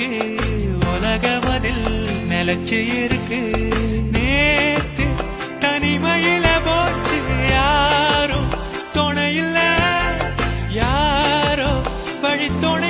இருக்கு உலகமதில் நிலச்சி இருக்கு நேத்து தனிமையில போச்சு யாரும் துணையில்ல யாரோ வழி துணை